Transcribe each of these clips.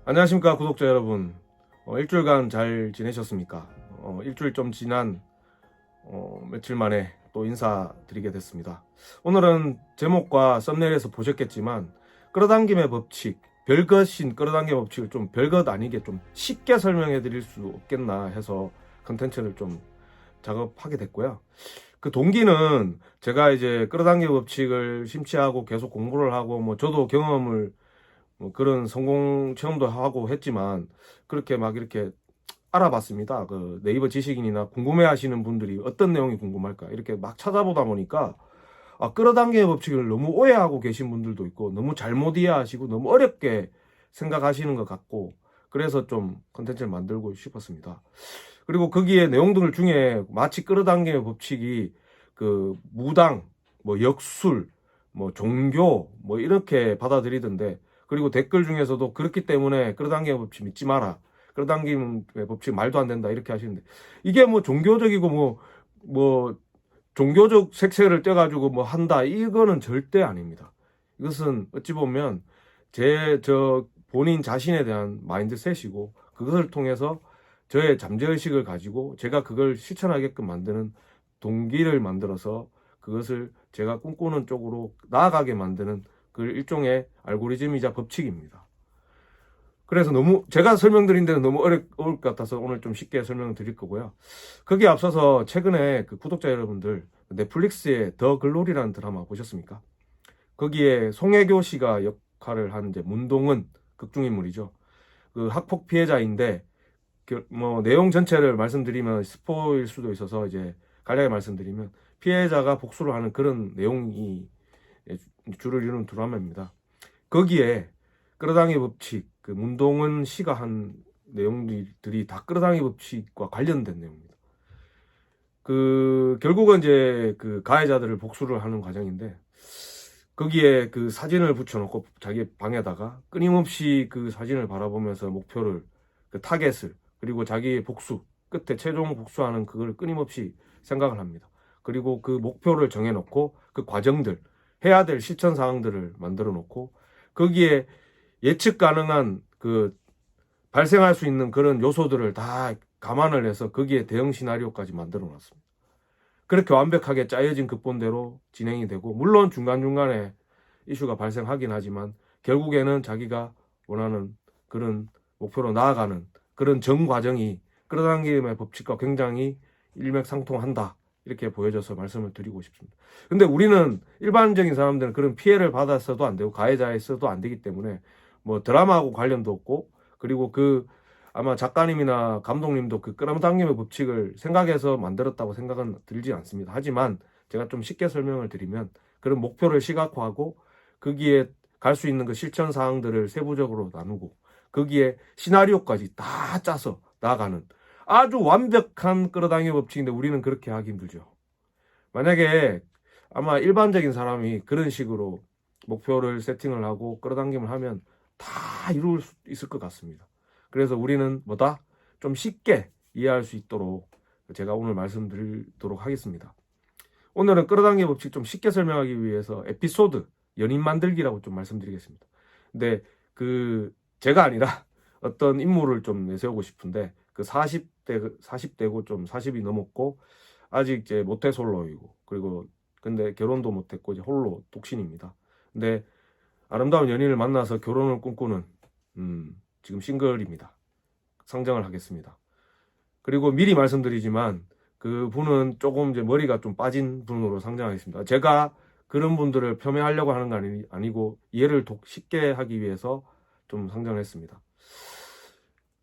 안녕하십니까 구독자 여러분. 일주일간 잘 지내셨습니까? 일주일 좀 지난 며칠 만에 또 인사드리게 됐습니다. 오늘은 제목과 썸네일에서 보셨겠지만 끌어당김의 법칙, 별것인 끌어당김의 법칙을 좀 별것 아니게 좀 쉽게 설명해 드릴 수 없겠나 해서 컨텐츠를 좀 작업하게 됐고요. 그 동기는 제가 이제 끌어당김의 법칙을 심취하고 계속 공부를 하고 저도 경험을 그런 성공 체험도 하고 했지만 그렇게 막 이렇게 알아봤습니다. 그 네이버 지식인이나 궁금해 하시는 분들이 어떤 내용이 궁금할까 이렇게 막 찾아보다 보니까 끌어당김의 법칙을 너무 오해하고 계신 분들도 있고 너무 잘못 이해하시고 너무 어렵게 생각하시는 것 같고 그래서 좀 컨텐츠를 만들고 싶었습니다. 그리고 거기에 내용들 중에 마치 끌어당김의 법칙이 그 무당, 역술, 종교 이렇게 받아들이던데 그리고 댓글 중에서도 그렇기 때문에 끌어당김의 법칙 믿지 마라. 끌어당김의 법칙 말도 안 된다. 이렇게 하시는데 이게 종교적이고 종교적 색채를 떼가지고 한다. 이거는 절대 아닙니다. 이것은 어찌 보면 저 본인 자신에 대한 마인드셋이고 그것을 통해서 저의 잠재의식을 가지고 제가 그걸 실천하게끔 만드는 동기를 만들어서 그것을 제가 꿈꾸는 쪽으로 나아가게 만드는 그 일종의 알고리즘이자 법칙입니다. 그래서 너무 제가 설명드린 데는 너무 어려울 것 같아서 오늘 좀 쉽게 설명을 드릴 거고요. 거기에 앞서서 최근에 그 구독자 여러분들 넷플릭스의 더 글로리라는 드라마 보셨습니까? 거기에 송혜교 씨가 역할을 한 이제 문동은 극중인물이죠. 그 학폭 피해자인데 내용 전체를 말씀드리면 스포일 수도 있어서 이제 간략히 말씀드리면 피해자가 복수를 하는 그런 내용이 주를 이루는 드라마입니다. 거기에 끌어당기 법칙, 그 문동은 씨가 한 내용들이 다 끌어당기 법칙과 관련된 내용입니다. 그 결국은 이제 그 가해자들을 복수를 하는 과정인데 거기에 그 사진을 붙여놓고 자기 방에다가 끊임없이 그 사진을 바라보면서 목표를 그 타겟을 그리고 자기의 복수 끝에 최종 복수하는 그걸 끊임없이 생각을 합니다. 그리고 그 목표를 정해놓고 그 과정들 해야 될 실천 사항들을 만들어 놓고 거기에 예측 가능한 그 발생할 수 있는 그런 요소들을 다 감안을 해서 거기에 대응 시나리오까지 만들어 놨습니다. 그렇게 완벽하게 짜여진 극본대로 진행이 되고 물론 중간중간에 이슈가 발생하긴 하지만 결국에는 자기가 원하는 그런 목표로 나아가는 그런 정과정이 끌어당김의 법칙과 굉장히 일맥상통한다. 이렇게 보여져서 말씀을 드리고 싶습니다. 근데 우리는 일반적인 사람들은 그런 피해를 받았어도 안 되고 가해자였어도 안 되기 때문에 드라마하고 관련도 없고 그리고 그 아마 작가님이나 감독님도 그 끌어당김의 법칙을 생각해서 만들었다고 생각은 들지 않습니다. 하지만 제가 좀 쉽게 설명을 드리면 그런 목표를 시각화하고 거기에 갈 수 있는 그 실천 사항들을 세부적으로 나누고 거기에 시나리오까지 다 짜서 나아가는 아주 완벽한 끌어당김의 법칙인데 우리는 그렇게 하기 힘들죠. 만약에 아마 일반적인 사람이 그런 식으로 목표를 세팅을 하고 끌어당김을 하면 다 이룰 수 있을 것 같습니다. 그래서 우리는 좀 쉽게 이해할 수 있도록 제가 오늘 말씀드리도록 하겠습니다. 오늘은 끌어당김 법칙 좀 쉽게 설명하기 위해서 에피소드 연인 만들기라고 좀 말씀드리겠습니다. 근데 제가 아니라 어떤 인물을 좀 내세우고 싶은데 그 40대고 좀 40이 넘었고 아직 이제 모태솔로이고 그리고 근데 결혼도 못했고 이제 홀로 독신입니다. 근데 아름다운 연인을 만나서 결혼을 꿈꾸는 지금 싱글입니다. 상정을 하겠습니다. 그리고 미리 말씀드리지만 그 분은 조금 이제 머리가 좀 빠진 분으로 상정하겠습니다. 제가 그런 분들을 폄훼하려고 하는 거 아니고 이해를 쉽게 하기 위해서 좀 상정을 했습니다.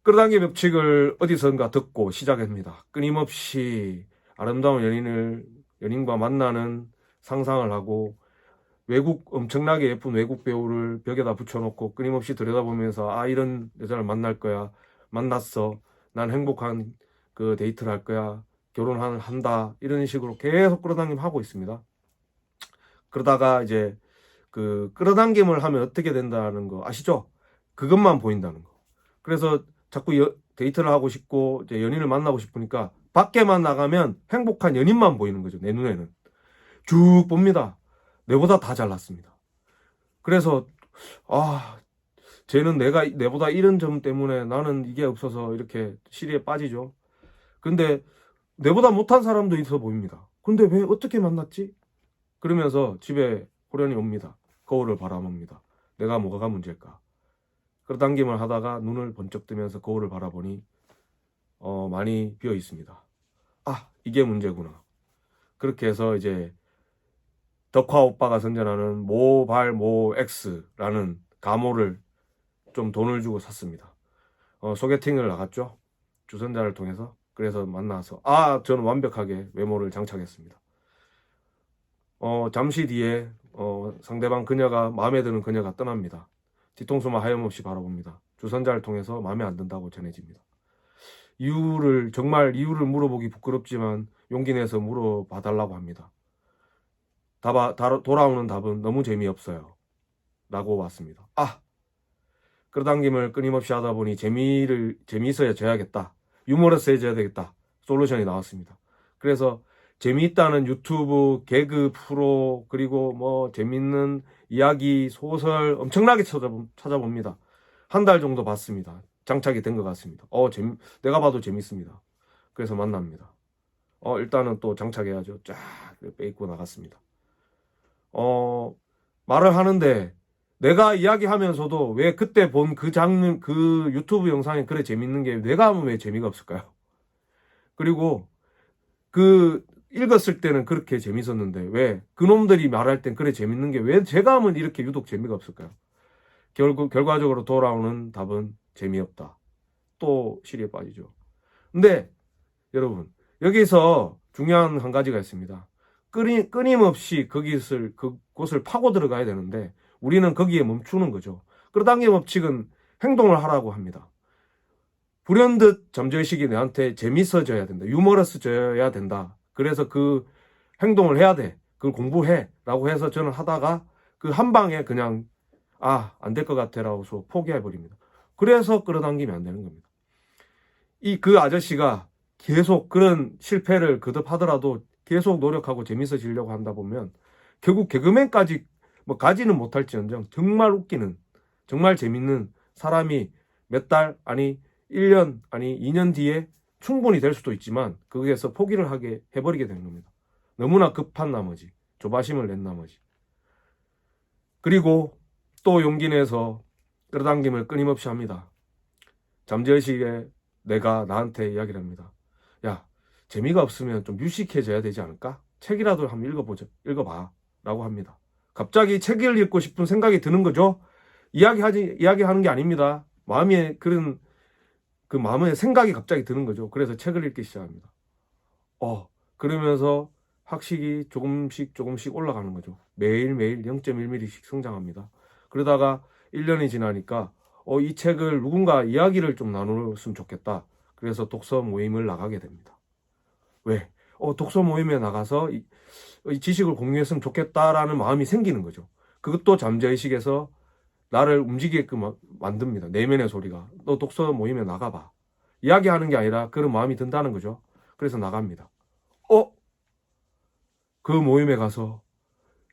끌어당김 법칙을 어디선가 듣고 시작합니다. 끊임없이 아름다운 연인과 만나는 상상을 하고 엄청나게 예쁜 외국 배우를 벽에다 붙여놓고 끊임없이 들여다보면서 이런 여자를 만날 거야. 만났어. 난 행복한 그 데이트를 할 거야. 한다. 이런 식으로 계속 끌어당김 하고 있습니다. 그러다가 이제 그 끌어당김을 하면 어떻게 된다는 거 아시죠? 그것만 보인다는 거. 그래서 자꾸 데이트를 하고 싶고 이제 연인을 만나고 싶으니까 밖에만 나가면 행복한 연인만 보이는 거죠. 내 눈에는. 쭉 봅니다. 내보다 다 잘났습니다. 그래서 쟤는 내보다 이런 점 때문에 나는 이게 없어서 이렇게 시리에 빠지죠. 근데 내보다 못한 사람도 있어 보입니다. 근데 왜 어떻게 만났지? 그러면서 집에 호련히 옵니다. 거울을 바라봅니다. 내가 뭐가 문제일까? 끌어당김을 하다가 눈을 번쩍 뜨면서 거울을 바라보니 많이 비어 있습니다. 아, 이게 문제구나. 그렇게 해서 이제 덕화 오빠가 선전하는 모발모 X라는 가모를 좀 돈을 주고 샀습니다. 소개팅을 나갔죠. 주선자를 통해서. 그래서 만나서 저는 완벽하게 외모를 장착했습니다. 잠시 뒤에 상대방 그녀가 마음에 드는 그녀가 떠납니다. 뒤통수만 하염없이 바라봅니다. 주선자를 통해서 마음에 안 든다고 전해집니다. 이유를 물어보기 부끄럽지만 용기 내서 물어봐 달라고 합니다. 돌아오는 답은 너무 재미없어요 라고 왔습니다. 끌어당김을 끊임없이 하다 보니 재미있어야 져야겠다. 유머러스해져야 되겠다. 솔루션이 나왔습니다. 그래서 재미있다는 유튜브 개그 프로 그리고 뭐 재밌는 이야기 소설 엄청나게 찾아봅니다. 한 달 정도 봤습니다. 장착이 된 것 같습니다. 내가 봐도 재밌습니다. 그래서 만납니다. 일단은 또 장착해야죠. 쫙 빼입고 나갔습니다. 말을 하는데 내가 이야기하면서도 왜 그때 본 그 장면, 그 유튜브 영상이 그래 재밌는 게 내가 하면 왜 재미가 없을까요? 그리고 읽었을 때는 그렇게 재밌었는데 왜 그놈들이 말할 땐 그래 재밌는 게 왜 제가 하면 이렇게 유독 재미가 없을까요? 결과적으로 돌아오는 답은 재미없다. 또 시리에 빠지죠. 근데 여러분 여기서 중요한 한 가지가 있습니다. 끊임없이 그곳을 파고 들어가야 되는데 우리는 거기에 멈추는 거죠. 끌어당김 법칙은 행동을 하라고 합니다. 불현듯 잠재의식이 내한테 재밌어져야 된다. 유머러스져야 된다. 그래서 그 행동을 해야 돼. 그걸 공부해. 라고 해서 저는 하다가 그 한 방에 그냥 안 될 것 같아 라고 포기해버립니다. 그래서 끌어당김이 안 되는 겁니다. 그 아저씨가 계속 그런 실패를 거듭하더라도 계속 노력하고 재밌어지려고 한다 보면 결국 개그맨까지 가지는 못할지언정 정말 웃기는 정말 재밌는 사람이 몇 달 아니 1년 아니 2년 뒤에 충분히 될 수도 있지만 거기에서 포기를 해버리게 되는 겁니다. 너무나 급한 나머지 조바심을 낸 나머지 그리고 또 용기 내서 끌어당김을 끊임없이 합니다. 잠재의식에 내가 나한테 이야기를 합니다. 야, 재미가 없으면 좀 유식해져야 되지 않을까? 책이라도 한번 읽어봐 라고 합니다. 갑자기 책을 읽고 싶은 생각이 드는 거죠. 이야기하는 게 아닙니다. 마음에 그 마음에 생각이 갑자기 드는 거죠. 그래서 책을 읽기 시작합니다. 그러면서 학식이 조금씩 올라가는 거죠. 매일매일 0.1mm씩 성장합니다. 그러다가 1년이 지나니까 이 책을 누군가 이야기를 좀 나눴으면 좋겠다. 그래서 독서 모임을 나가게 됩니다. 왜? 독서 모임에 나가서 이 지식을 공유했으면 좋겠다라는 마음이 생기는 거죠. 그것도 잠재의식에서 나를 움직이게끔 만듭니다. 내면의 소리가. 너 독서 모임에 나가봐. 이야기하는 게 아니라 그런 마음이 든다는 거죠. 그래서 나갑니다. 그 모임에 가서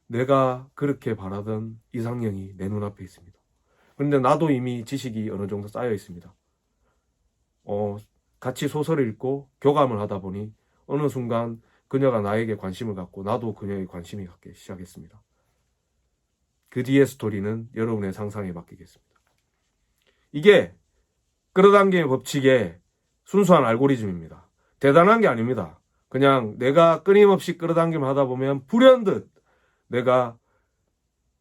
내가 그렇게 바라던 이상형이 내 눈앞에 있습니다. 그런데 나도 이미 지식이 어느 정도 쌓여 있습니다. 같이 소설을 읽고 교감을 하다 보니 어느 순간 그녀가 나에게 관심을 갖고 나도 그녀에게 관심이 갖기 시작했습니다. 그 뒤의 스토리는 여러분의 상상에 맡기겠습니다. 이게 끌어당김의 법칙의 순수한 알고리즘입니다. 대단한 게 아닙니다. 그냥 내가 끊임없이 끌어당김을 하다 보면 불현듯 내가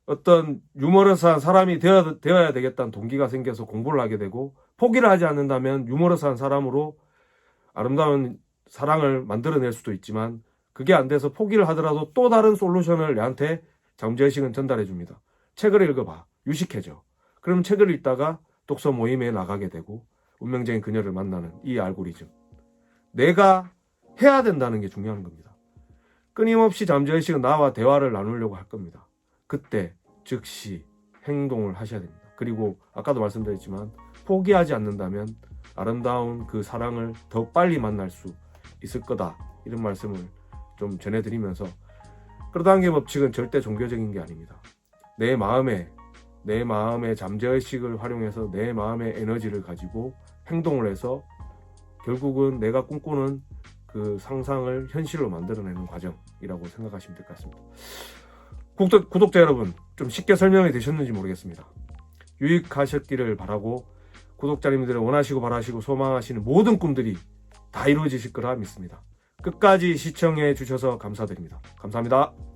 어떤 유머러스한 사람이 되어야 되겠다는 동기가 생겨서 공부를 하게 되고 포기를 하지 않는다면 유머러스한 사람으로 아름다운 사랑을 만들어낼 수도 있지만 그게 안 돼서 포기를 하더라도 또 다른 솔루션을 내한테 잠재의식은 전달해 줍니다. 책을 읽어봐. 유식해져. 그럼 책을 읽다가 독서 모임에 나가게 되고 운명적인 그녀를 만나는 이 알고리즘. 내가 해야 된다는 게 중요한 겁니다. 끊임없이 잠재의식은 나와 대화를 나누려고 할 겁니다. 그때 즉시 행동을 하셔야 됩니다. 그리고 아까도 말씀드렸지만 포기하지 않는다면 아름다운 그 사랑을 더 빨리 만날 수 있을 거다. 이런 말씀을 좀 전해드리면서 끌어당김 법칙은 절대 종교적인 게 아닙니다. 내 마음에 내 마음의 잠재의식을 활용해서 내 마음의 에너지를 가지고 행동을 해서 결국은 내가 꿈꾸는 그 상상을 현실로 만들어내는 과정이라고 생각하시면 될 것 같습니다. 구독자 여러분, 좀 쉽게 설명이 되셨는지 모르겠습니다. 유익하셨기를 바라고 구독자님들의 원하시고 바라시고 소망하시는 모든 꿈들이 다 이루어지실 거라 믿습니다. 끝까지 시청해 주셔서 감사드립니다. 감사합니다.